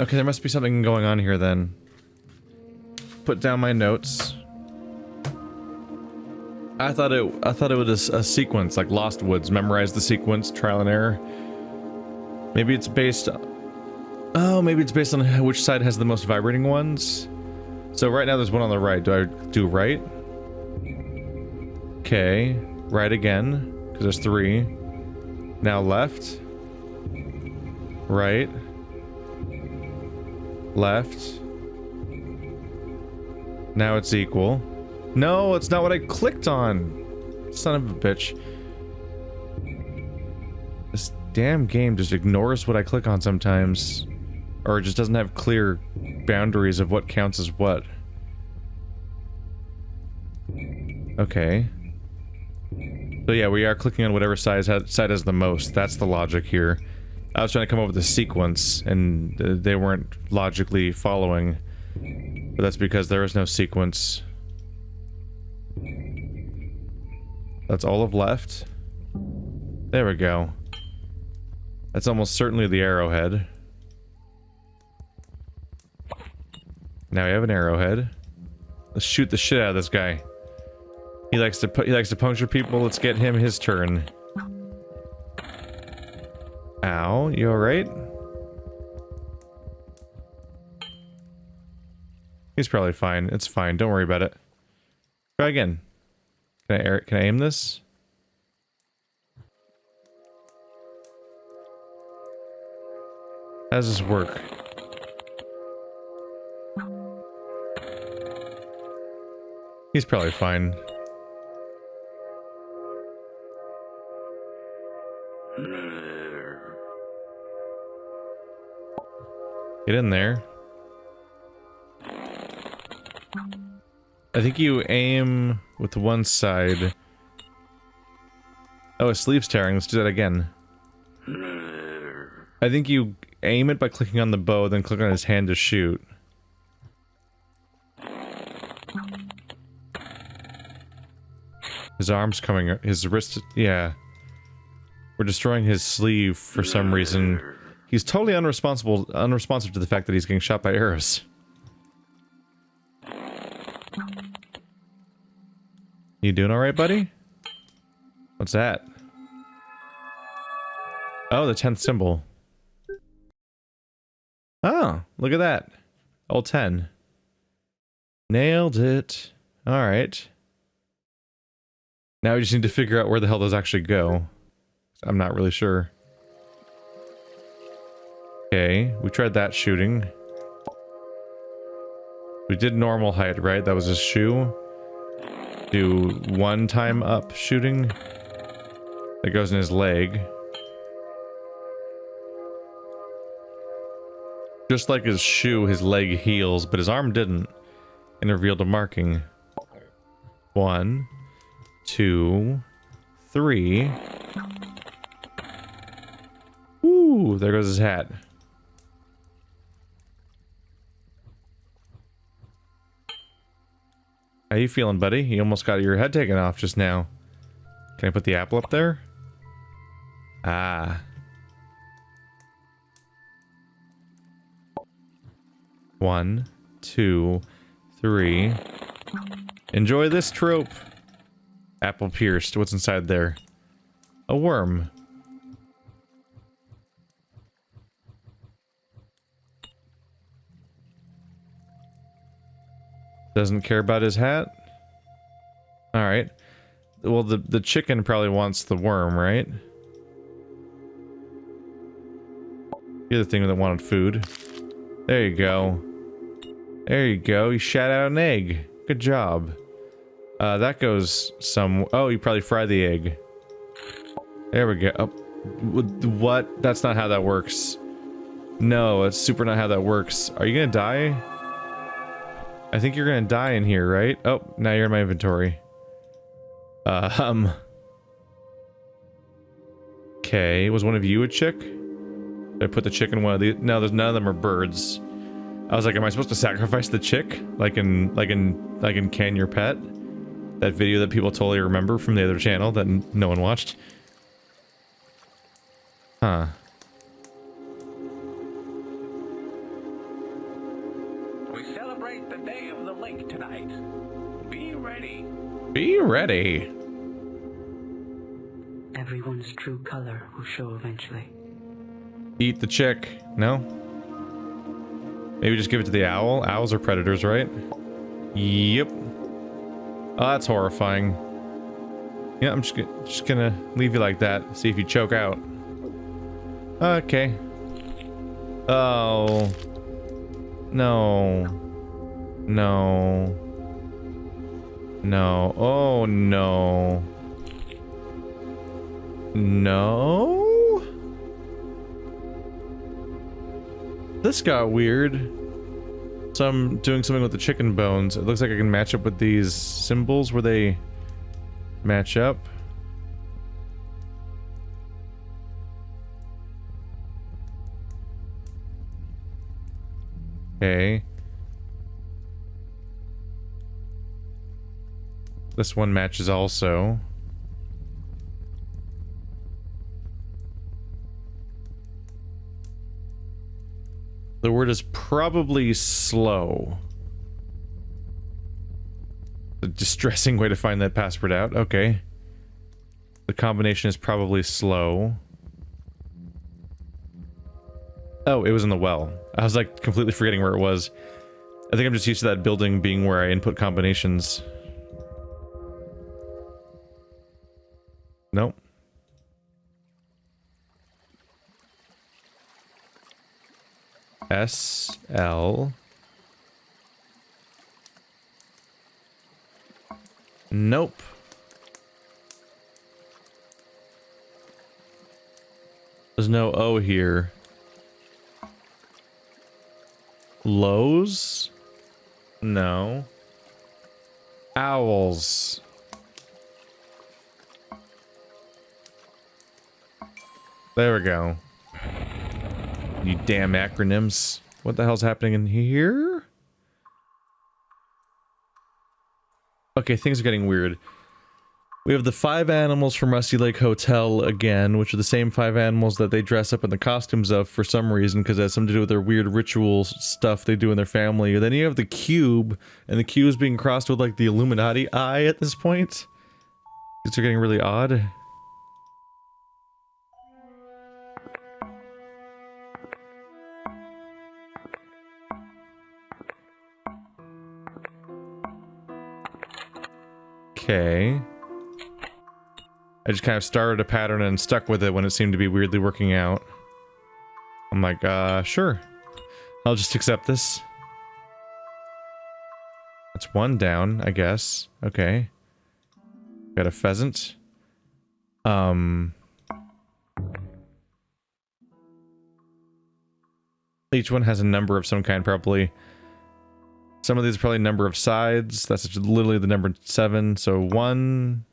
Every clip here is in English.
Okay, there must be something going on here then. Put down my notes. I thought it was a sequence, like Lost Woods. Memorize the sequence, trial and error. Maybe it's based... Oh, maybe it's based on which side has the most vibrating ones. So right now there's one on the right. Do I do right? Okay. Right again, because there's 3. Now left. Right. Left. Now it's equal. No, it's not what I clicked on. Son of a bitch. This damn game just ignores what I click on sometimes. Or it just doesn't have clear boundaries of what counts as what. Okay. So yeah, we are clicking on whatever side has the most. That's the logic here. I was trying to come up with a sequence, and they weren't logically following. But that's because there is no sequence. That's all of left. There we go. That's almost certainly the arrowhead. Now we have an arrowhead. Let's shoot the shit out of this guy. He likes to puncture people. Let's get him his turn. Ow, you alright? He's probably fine. It's fine. Don't worry about it. Try again. Can I aim this? How does this work? He's probably fine. Get in there. I think you aim with one side. Oh, his sleeve's tearing. Let's do that again. I think you aim it by clicking on the bow, then click on his hand to shoot. His arm's coming, his wrist, yeah. We're destroying his sleeve for some reason. He's totally unresponsive to the fact that he's getting shot by arrows. You doing alright, buddy? What's that? Oh, the 10th symbol. Oh, look at that. Old 10. Nailed it. Alright. Now we just need to figure out where the hell those actually go. I'm not really sure. Okay, we tried that shooting. We did normal height, right? That was his shoe. Do 1 time up shooting. That goes in his leg. Just like his shoe, his leg heals, but his arm didn't. And revealed a marking. 1, 2, 3. Ooh, there goes his hat. How you feeling, buddy? You almost got your head taken off just now. Can I put the apple up there? Ah. 1, 2, 3. Enjoy this trope. Apple pierced. What's inside there? A worm. Doesn't care about his hat? Alright. Well, the chicken probably wants the worm, right? You're the thing that wanted food. There you go. There you go. You shat out an egg. Good job. That goes some... Oh, you probably fry the egg. There we go. Oh, what? That's not how that works. No, it's super not how that works. Are you gonna die? I think you're gonna die in here, right? Oh, now you're in my inventory. Okay, was one of you a chick? Did I put the chick in one of these? No, there's none of them are birds. I was like, am I supposed to sacrifice the chick? Like in Can Your Pet? That video that people totally remember from the other channel that no one watched? Huh. celebrate the Day of the Lake tonight. Be ready. Be ready. Everyone's true color will show eventually. Eat the chick. No? Maybe just give it to the owl? Owls are predators, right? Yep. Oh, that's horrifying. Yeah, I'm just gonna leave you like that. See if you choke out. Okay. Oh. No. No. No. Oh, no. No? This got weird. So I'm doing something with the chicken bones. It looks like I can match up with these symbols where they match up. Okay. This one matches also. The word is probably slow. A distressing way to find that password out. Okay. The combination is probably slow. Oh, it was in the well. I was like completely forgetting where it was. I think I'm just used to that building being where I input combinations. Nope. S-L. Nope. There's no O here. Lows? No. Owls. There we go. You damn acronyms. What the hell's happening in here? Okay, things are getting weird. We have the 5 animals from Rusty Lake Hotel again, which are the same 5 animals that they dress up in the costumes of for some reason, because it has something to do with their weird ritual stuff they do in their family. And then you have the cube, and the cube is being crossed with like the Illuminati eye at this point. These are getting really odd. Okay. I just kind of started a pattern and stuck with it when it seemed to be weirdly working out. I'm like, sure. I'll just accept this. That's 1 down, I guess. Okay. Got a pheasant. Each one has a number of some kind, probably. Some of these are probably number of sides. That's literally the number 7. So 1,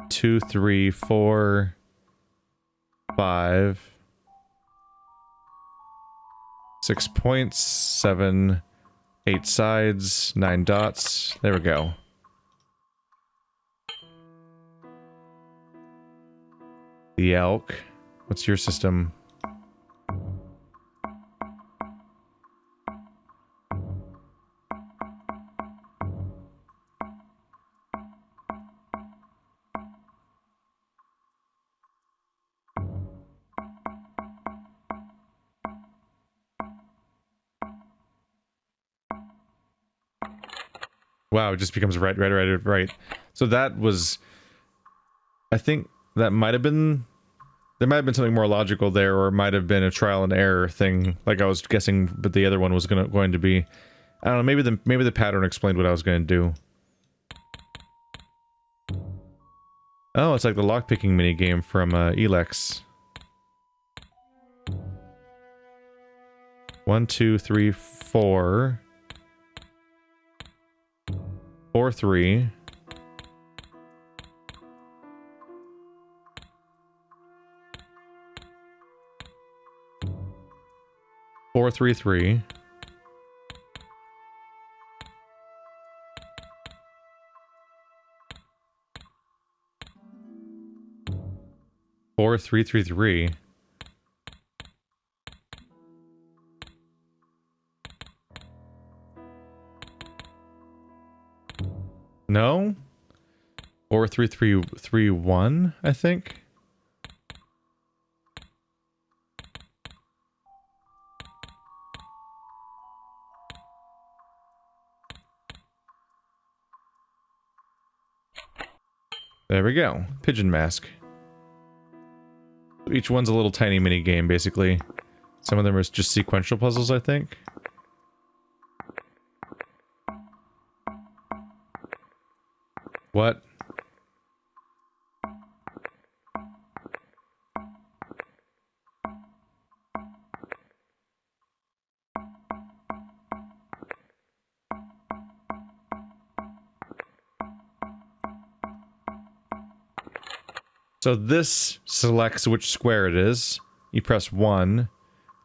2, 3, 4, 5, 6 points, 7, 8 sides, 9 dots. There we go. The elk. What's your system? Wow, it just becomes right. So that was... I think that might have been... There might have been something more logical there, or it might have been a trial and error thing, like I was guessing, but the other one was going to be... I don't know, maybe the pattern explained what I was going to do. Oh, it's like the lockpicking minigame from Elex. 1, 2, 3, 4... 4, 3. 4, 3, 3. 4, 3, 3, 3. No? 43331, I think. There we go. Pigeon mask. Each one's a little tiny mini game, basically. Some of them are just sequential puzzles, I think. What? So this selects which square it is. You press 1,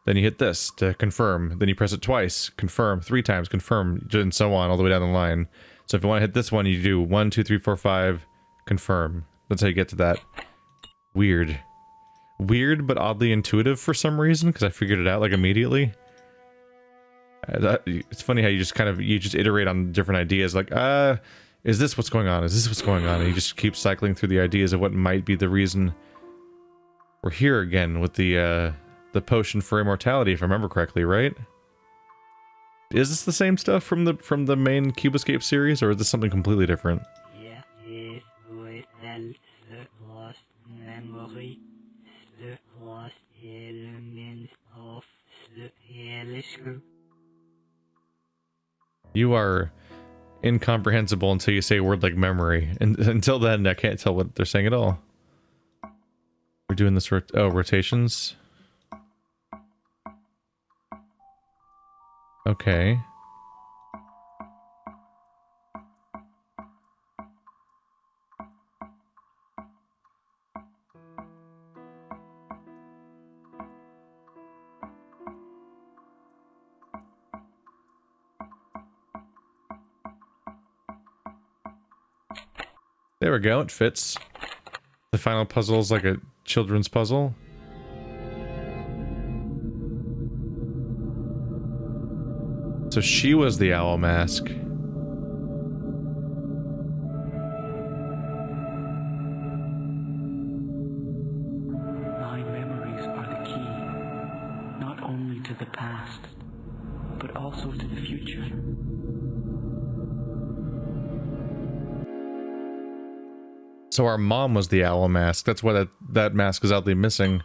then you hit this to confirm. Then you press it twice, confirm, 3 times, confirm, and so on all the way down the line. So if you want to hit this one, you do 1, 2, 3, 4, 5, confirm. That's how you get to that. Weird. Weird, but oddly intuitive for some reason, because I figured it out, like, immediately. It's funny how you just kind of, you just iterate on different ideas, like, is this what's going on? Is this what's going on? And you just keep cycling through the ideas of what might be the reason. We're here again with the potion for immortality, if I remember correctly, right? Is this the same stuff from the main Cube Escape series, or is this something completely different? Yeah, it was the lost memory, the lost element of the telescope. You are incomprehensible until you say a word like memory, and until then I can't tell what they're saying at all. We're doing this rotations. Okay. There we go, it fits. The final puzzle is like a children's puzzle. So she was the owl mask. My memories are the key, not only to the past, but also to the future. So our mom was the owl mask. That's why that mask is oddly missing.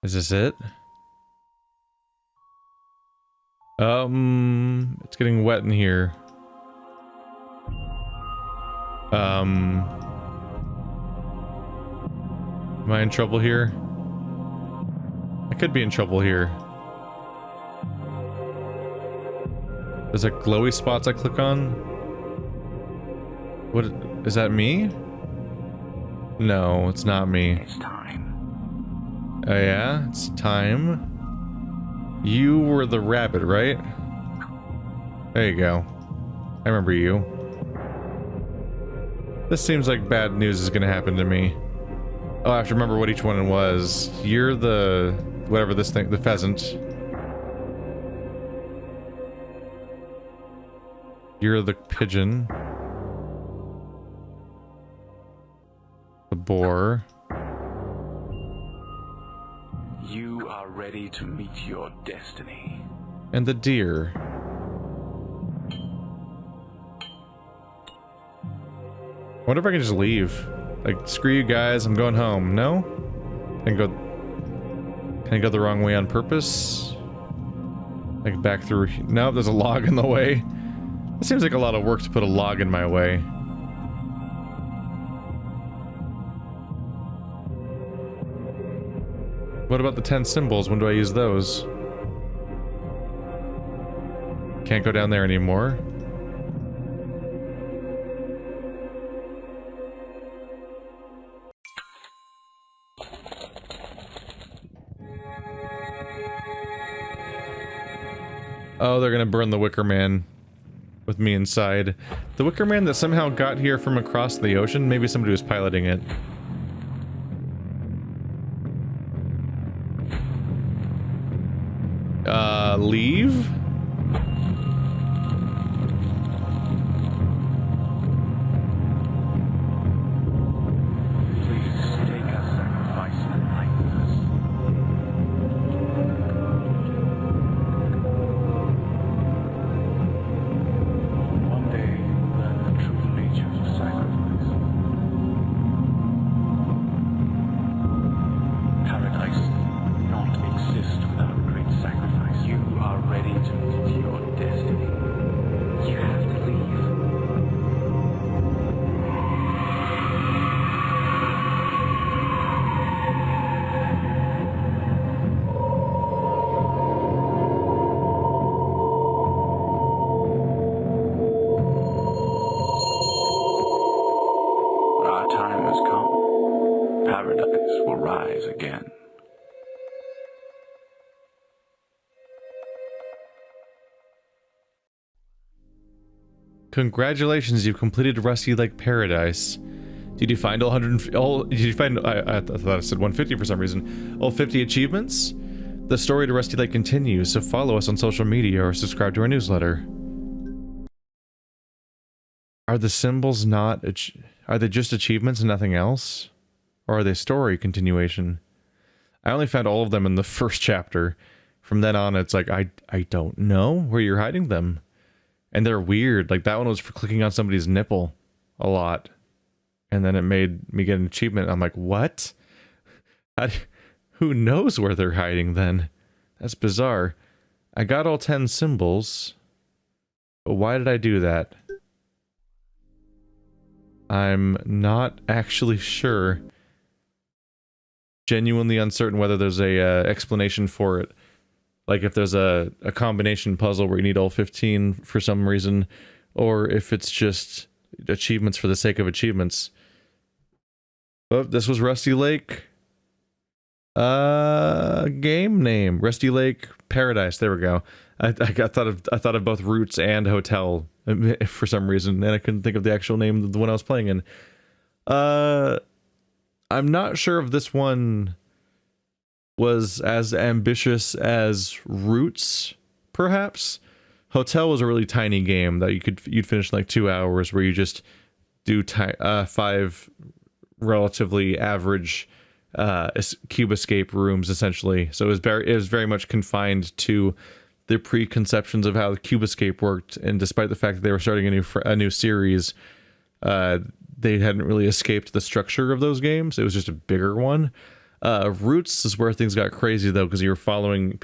Is this it? It's getting wet in here. Am I in trouble here? I could be in trouble here. There's like glowy spots I click on. What is that, me? No, it's not me. It's time. Oh yeah, it's time. You were the rabbit, right? There you go. I remember you. This seems like bad news is gonna happen to me. Oh, I have to remember what each one was. You're the... whatever this thing... the pheasant. You're the pigeon. The boar. You are ready to meet your destiny. And the deer. I wonder if I can just leave. Like, screw you guys, I'm going home. No? Can I go the wrong way on purpose? Like, back through... No, there's a log in the way. It seems like a lot of work to put a log in my way. What about the 10 symbols? When do I use those? Can't go down there anymore. Oh, they're gonna burn the Wicker Man with me inside. The Wicker Man that somehow got here from across the ocean? Maybe somebody was piloting it. Leave? Congratulations, you've completed Rusty Lake Paradise. Did you find did you find, I thought I said 150 for some reason, all 50 achievements? The story to Rusty Lake continues, so follow us on social media or subscribe to our newsletter. Are the symbols not, are they just achievements and nothing else? Or are they story continuation? I only found all of them in the first chapter. From then on, it's like, I don't know where you're hiding them. And they're weird. Like, that one was for clicking on somebody's nipple a lot. And then it made me get an achievement. I'm like, what? Who knows where they're hiding then? That's bizarre. I got all 10 symbols. But why did I do that? I'm not actually sure. Genuinely uncertain whether there's a explanation for it. Like if there's a combination puzzle where you need all 15 for some reason, or if it's just achievements for the sake of achievements. Oh, this was Rusty Lake. Game name. Rusty Lake Paradise. There we go. I thought of both Roots and Hotel for some reason, and I couldn't think of the actual name of the one I was playing in. I'm not sure if this one was as ambitious as Roots, perhaps. Hotel was a really tiny game that you'd finish in like 2 hours, where you just do 5 relatively average cube escape rooms, essentially. So it was very much confined to the preconceptions of how the cube escape worked, and despite the fact that they were starting a new series, they hadn't really escaped the structure of those games. It was just a bigger one. Roots is where things got crazy, though, because you were following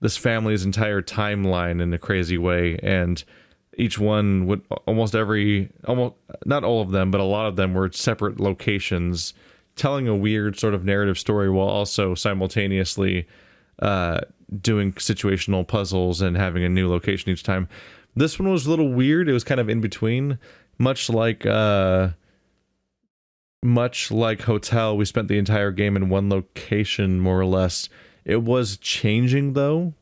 this family's entire timeline in a crazy way, and each one would almost not all of them, but a lot of them were separate locations, telling a weird sort of narrative story while also simultaneously doing situational puzzles and having a new location each time. This one was a little weird. It was kind of in between, much like Hotel. We spent the entire game in one location, more or less. It was changing, though.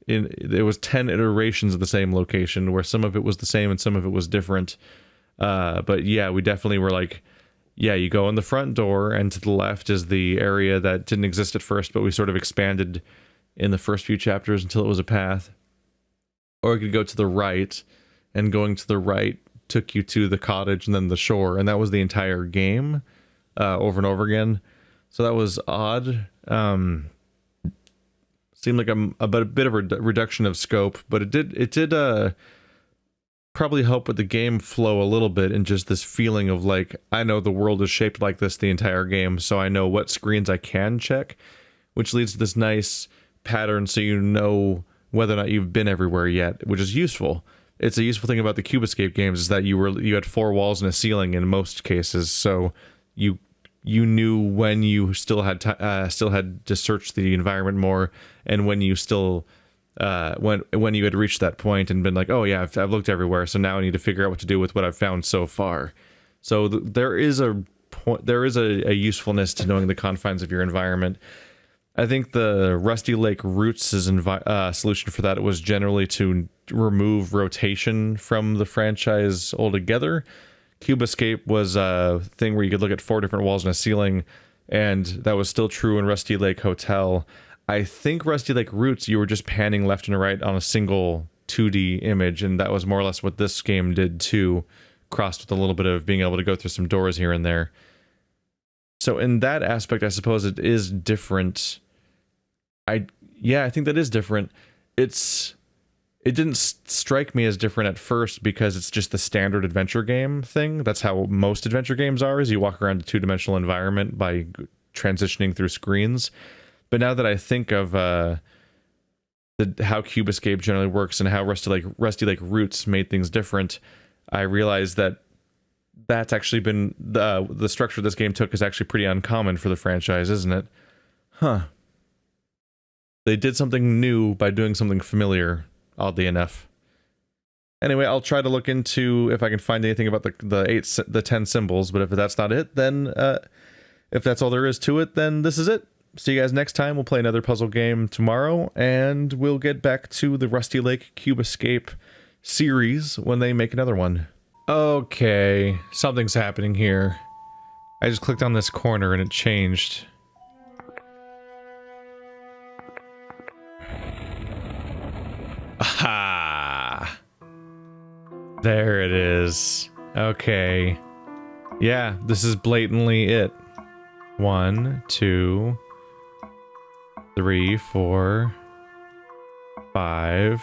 There was 10 iterations of the same location, where some of it was the same and some of it was different. But yeah, we definitely were like, yeah, you go in the front door, and to the left is the area that didn't exist at first, but we sort of expanded in the first few chapters until it was a path. Or you could go to the right, and going to the right took you to the cottage and then the shore, and that was the entire game, over and over again. So that was odd. Seemed like a bit of a reduction of scope, but it did probably help with the game flow a little bit, and just this feeling of like, I know the world is shaped like this the entire game, so I know what screens I can check, which leads to this nice pattern, so you know whether or not you've been everywhere yet, which is useful. It's a useful thing about the Cube Escape games, is that you had 4 walls and a ceiling in most cases, so you knew when you still had to search the environment more, and when you still when you had reached that point and been like, oh yeah, I've looked everywhere, so now I need to figure out what to do with what I've found so far. So there is a usefulness to knowing the confines of your environment. I think the Rusty Lake Roots' solution for that was generally to remove rotation from the franchise altogether. Cube Escape was a thing where you could look at 4 different walls and a ceiling, and that was still true in Rusty Lake Hotel. I think Rusty Lake Roots, you were just panning left and right on a single 2D image, and that was more or less what this game did too, crossed with a little bit of being able to go through some doors here and there. So in that aspect, I suppose it is different. Yeah, I think that is different. It didn't strike me as different at first because it's just the standard adventure game thing. That's how most adventure games are, is you walk around a two-dimensional environment by transitioning through screens. But now that I think of how Cube Escape generally works and how Rusty Lake Roots made things different, I realized that that's actually been the structure this game took is actually pretty uncommon for the franchise, isn't it? Huh. They did something new by doing something familiar, oddly enough. Anyway, I'll try to look into if I can find anything about the 10 symbols, but if that's not it, then if that's all there is to it, then this is it. See you guys next time. We'll play another puzzle game tomorrow, and we'll get back to the Rusty Lake Cube Escape series when they make another one. Okay, something's happening here. I just clicked on this corner and it changed. Aha! There it is. Okay. Yeah, this is blatantly it. 1, 2, 3, 4, 5.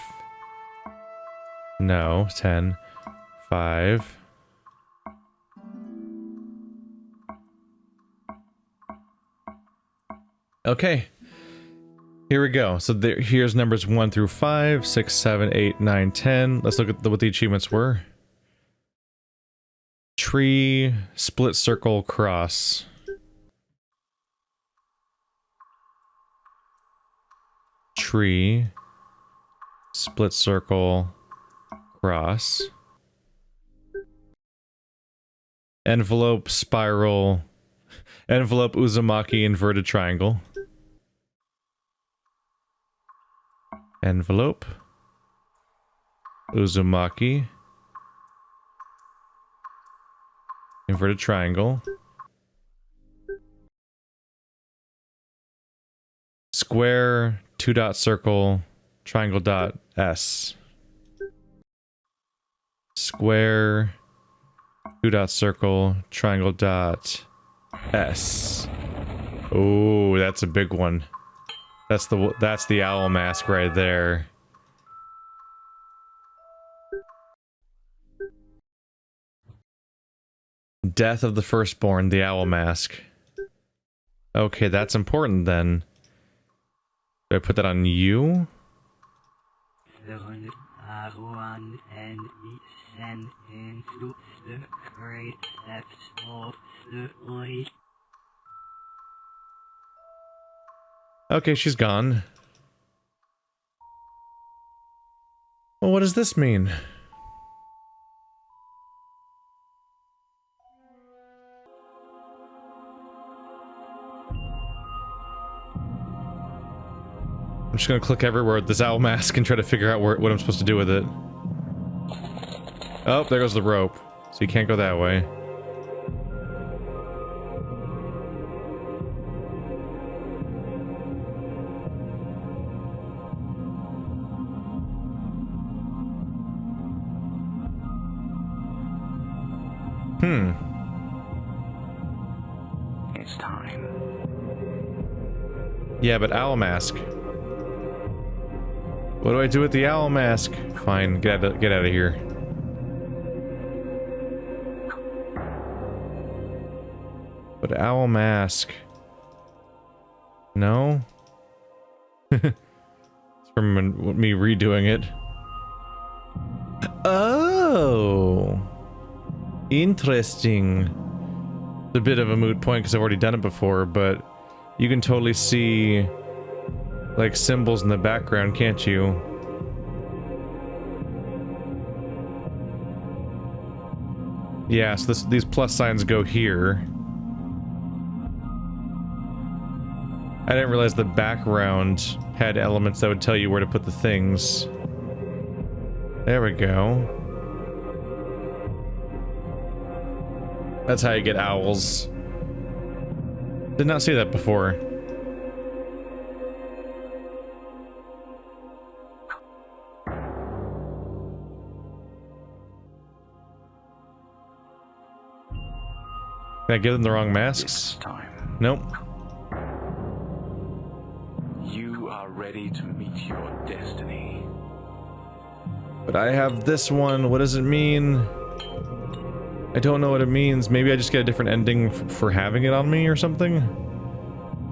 No, 10. 5. Okay. Here we go. So here's numbers 1 through 5, 6, 7, 8, 9, 10. Let's look at what the achievements were. Tree, split circle, cross. Tree, split circle, cross. Envelope, spiral, envelope, Uzumaki, inverted triangle. Envelope, Uzumaki, inverted triangle. Square, 2-dot circle, triangle dot S. Square, 2-dot circle, triangle dot S. Oh, that's a big one. That's the owl mask right there. Death of the Firstborn, the owl mask. Okay, that's important then. Do I put that on you? Okay, she's gone. Well, what does this mean? I'm just gonna click everywhere with this owl mask and try to figure out what I'm supposed to do with it. Oh, there goes the rope. So you can't go that way. It's time. Yeah, but owl mask. What do I do with the owl mask? Fine, get out of here. But owl mask. No? It's from me redoing it. Oh! Interesting. It's a bit of a moot point because I've already done it before, but you can totally see like symbols in the background, can't you? Yeah, so these plus signs go here. I didn't realize the background had elements that would tell you where to put the things. There we go. That's how you get owls. Did not see that before. Did I give them the wrong masks? Time. Nope. You are ready to meet your destiny. But I have this one. What does it mean? I don't know what it means. Maybe I just get a different ending for having it on me or something?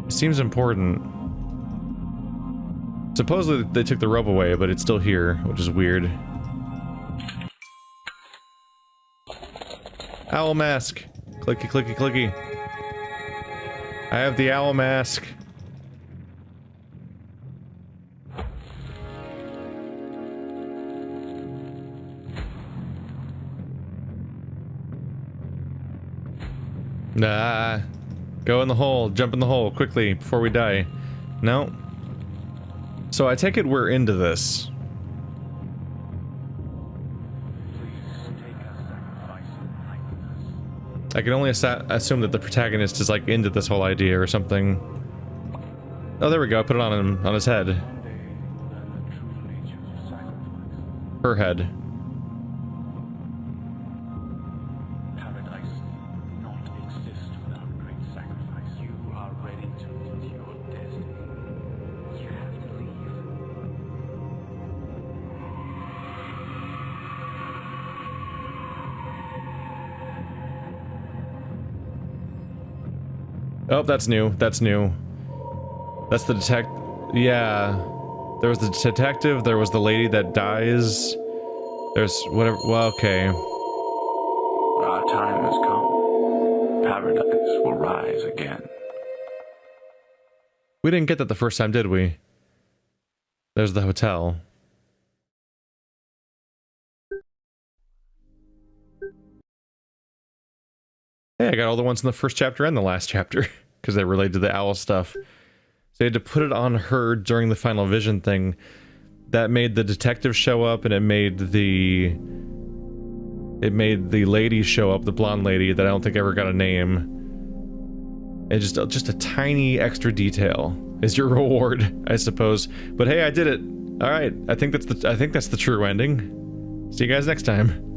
It seems important. Supposedly they took the rope away, but it's still here, which is weird. Owl mask. Clicky, clicky, clicky. I have the owl mask. Nah. Go in the hole. Jump in the hole quickly before we die. No. So I take it we're into this. I can only assume that the protagonist is like into this whole idea or something. Oh, there we go. Put it on him, on his head. Her head. Paradise not exist without great sacrifice. You are ready to meet your destiny. You have to leave. Oh, that's new. That's new. That's the yeah. There was the detective, there was the lady that dies. There's whatever. Well, okay. Our time has come. Paradise will rise again. We didn't get that the first time, did we? There's the hotel. Hey, I got all the ones in the first chapter and the last chapter, because they relate to the owl stuff. So you had to put it on her during the final vision thing. That made the detective show up, and it made the lady show up, the blonde lady that I don't think ever got a name. And just a tiny extra detail is your reward, I suppose. But hey, I did it. All right, I think that's the true ending. See you guys next time.